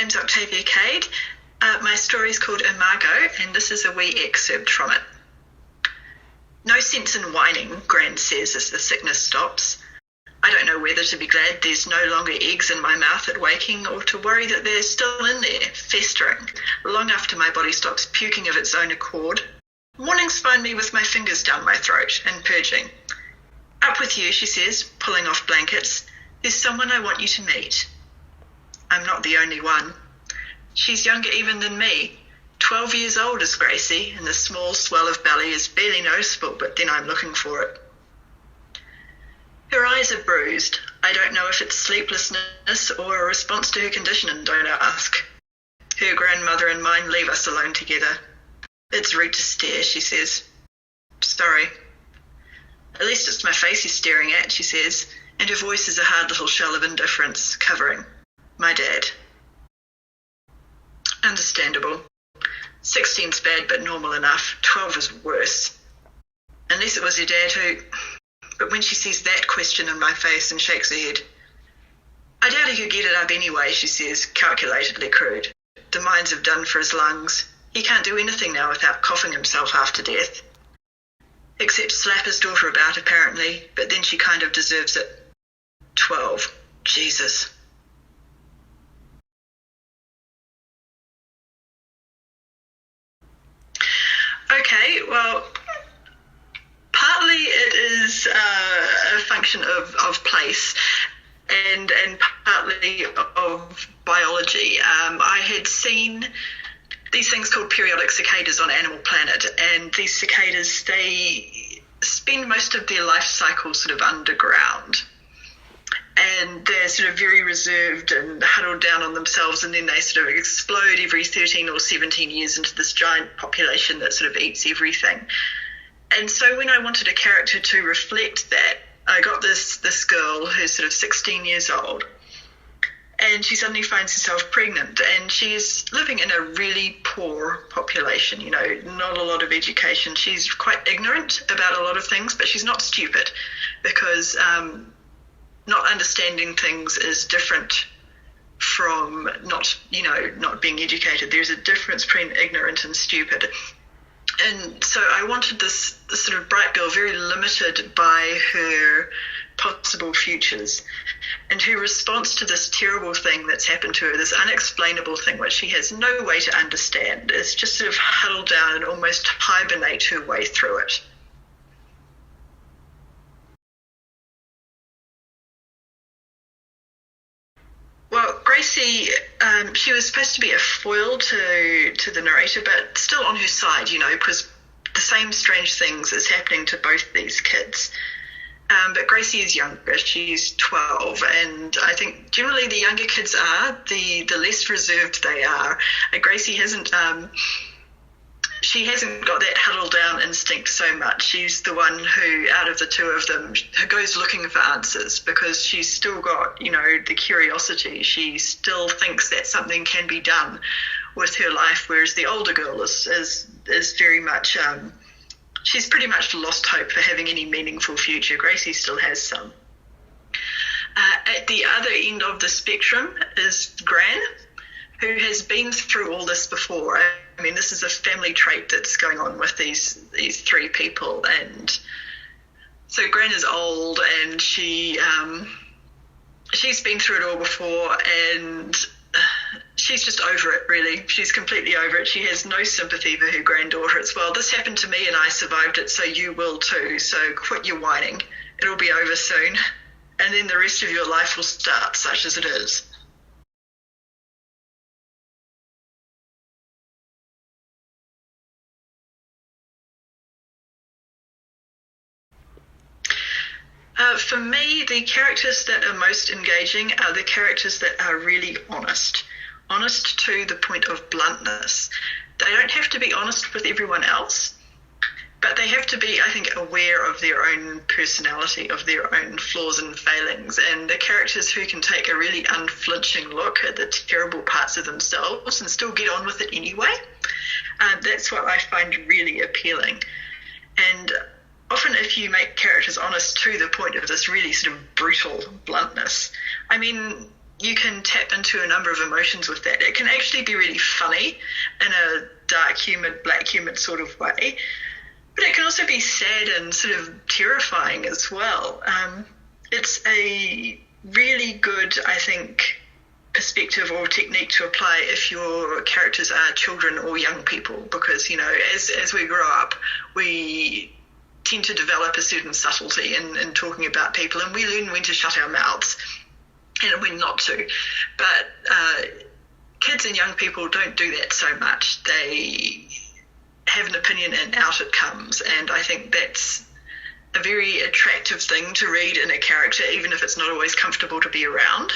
name's Octavia Cade. My story is called Imago, and this is a wee excerpt from it. No sense in whining, Gran says as the sickness stops. I don't know whether to be glad there's no longer eggs in my mouth at waking, or to worry that they're still in there, festering, long after my body stops puking of its own accord. Mornings find me with my fingers down my throat and purging. Up with you, she says, pulling off blankets. There's someone I want you to meet. I'm not the only one. She's younger even than me. 12 years old is Gracie, and the small swell of belly is barely noticeable, but then I'm looking for it. Her eyes are bruised. I don't know if it's sleeplessness or a response to her condition, and don't ask. Her grandmother and mine leave us alone together. It's rude to stare, she says. Sorry. At least it's my face he's staring at, she says, and her voice is a hard little shell of indifference, covering. My dad. Understandable. 16's bad but normal enough. 12 is worse. Unless it was your dad who... But when she sees that question in my face and shakes her head. I doubt he could get it up anyway, she says, calculatedly crude. The mines have done for his lungs. He can't do anything now without coughing himself after death. Except slap his daughter about, apparently, but then she kind of deserves it. 12. Jesus. Okay, well, partly it is a function of place and partly of biology. I had seen these things called periodic cicadas on Animal Planet, and these cicadas, they spend most of their life cycle sort of underground. And they're sort of very reserved and huddled down on themselves, and then they sort of explode every 13 or 17 years into this giant population that sort of eats everything. And so when I wanted a character to reflect that, I got this girl who's sort of 16 years old, and she suddenly finds herself pregnant, and she's living in a really poor population, you know, not a lot of education. She's quite ignorant about a lot of things, but she's not stupid, because not understanding things is different from not being educated. There's a difference between ignorant and stupid. And so I wanted this sort of bright girl, very limited by her possible futures. And her response to this terrible thing that's happened to her, this unexplainable thing which she has no way to understand, is just sort of huddle down and almost hibernate her way through it. Well, Gracie, she was supposed to be a foil to the narrator, but still on her side, you know, because the same strange things is happening to both these kids. But Gracie is younger. She's 12, and I think generally the younger kids are, the less reserved they are. Gracie hasn't got that huddle down instinct so much. She's the one who, out of the two of them, who goes looking for answers, because she's still got, you know, the curiosity. She still thinks that something can be done with her life, whereas the older girl is very much, she's pretty much lost hope for having any meaningful future. Gracie still has some. At the other end of the spectrum is Gran, who has been through all this before. I mean, this is a family trait that's going on with these three people. And so Gran is old, and she's been through it all before, and she's just over it, really. She's completely over it. She has no sympathy for her granddaughter. It's, well, this happened to me and I survived it, so you will too. So quit your whining. It'll be over soon. And then the rest of your life will start, such as it is. For me, the characters that are most engaging are the characters that are really honest to the point of bluntness. They don't have to be honest with everyone else, but they have to be, I think, aware of their own personality, of their own flaws and failings, and the characters who can take a really unflinching look at the terrible parts of themselves and still get on with it anyway. That's what I find really appealing. And often if you make characters honest to the point of this really sort of brutal bluntness, I mean, you can tap into a number of emotions with that. It can actually be really funny in a dark humoured, black humoured sort of way, but it can also be sad and sort of terrifying as well. It's a really good, I think, perspective or technique to apply if your characters are children or young people, because, you know, as we grow up, we tend to develop a certain subtlety in talking about people, and we learn when to shut our mouths and when not to. But kids and young people don't do that so much. They have an opinion and out it comes, and I think that's a very attractive thing to read in a character, even if it's not always comfortable to be around.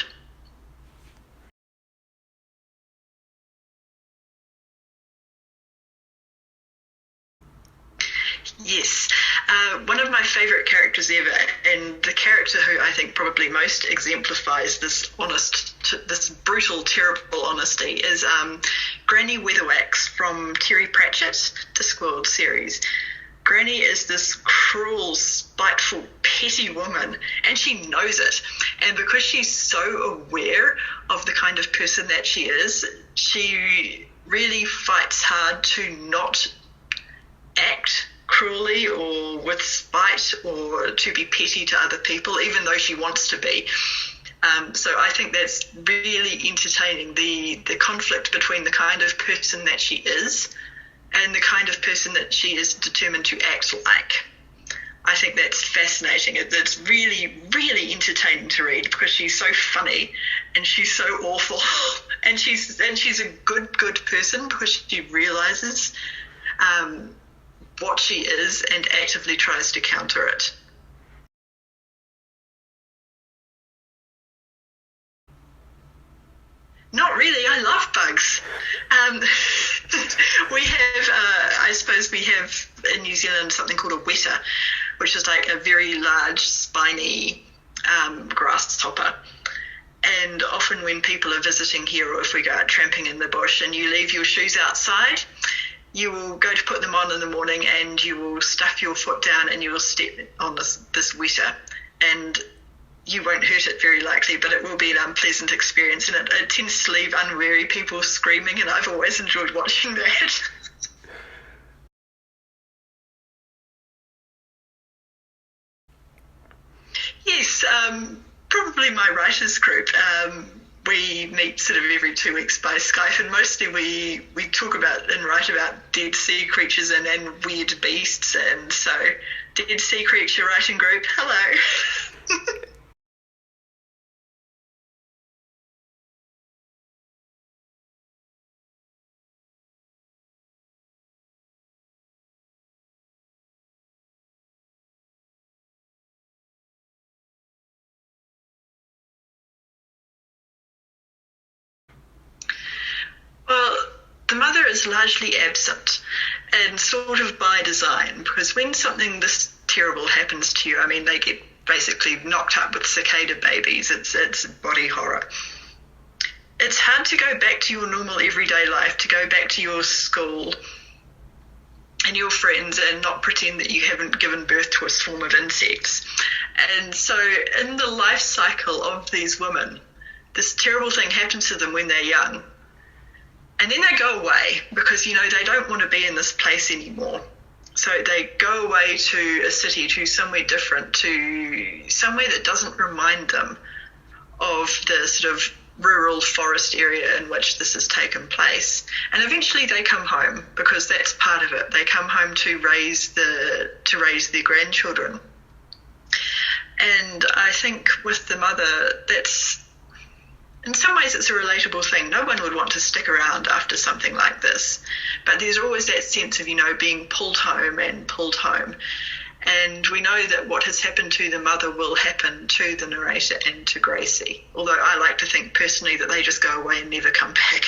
Yes, one of my favourite characters ever, and the character who I think probably most exemplifies this this brutal, terrible honesty is Granny Weatherwax from Terry Pratchett's Discworld series. Granny is this cruel, spiteful, petty woman, and she knows it. And because she's so aware of the kind of person that she is, she really fights hard to not act cruelly or with spite or to be petty to other people, even though she wants to be. So I think that's really entertaining, the conflict between the kind of person that she is and the kind of person that she is determined to act like. I think that's fascinating. It's really, really entertaining to read because she's so funny and she's so awful, and she's a good person because she realises what she is and actively tries to counter it. Not really. I love bugs. We have, I suppose we have in New Zealand something called a weta, which is like a very large, spiny grasshopper. And often when people are visiting here, or if we go out tramping in the bush and you leave your shoes outside, you will go to put them on in the morning and you will stuff your foot down and you will step on this weta, and you won't hurt it very likely, but it will be an unpleasant experience, and it tends to leave unwary people screaming, and I've always enjoyed watching that. Yes, probably my writers group. We meet sort of every 2 weeks by Skype, and mostly we talk about and write about dead sea creatures and weird beasts, and so Dead Sea Creature Writing Group, hello. Well, the mother is largely absent, and sort of by design, because when something this terrible happens to you, I mean, they get basically knocked up with cicada babies. It's body horror. It's hard to go back to your normal everyday life, to go back to your school and your friends and not pretend that you haven't given birth to a swarm of insects. And so in the life cycle of these women, this terrible thing happens to them when they're young. And then they go away because, you know, they don't want to be in this place anymore. So they go away to a city, to somewhere different, to somewhere that doesn't remind them of the sort of rural forest area in which this has taken place. And eventually they come home because that's part of it. They come home to raise their grandchildren. And I think with the mother, that's, in some ways it's a relatable thing. No one would want to stick around after something like this. But there's always that sense of, you know, being pulled home. And we know that what has happened to the mother will happen to the narrator and to Gracie. Although I like to think personally that they just go away and never come back.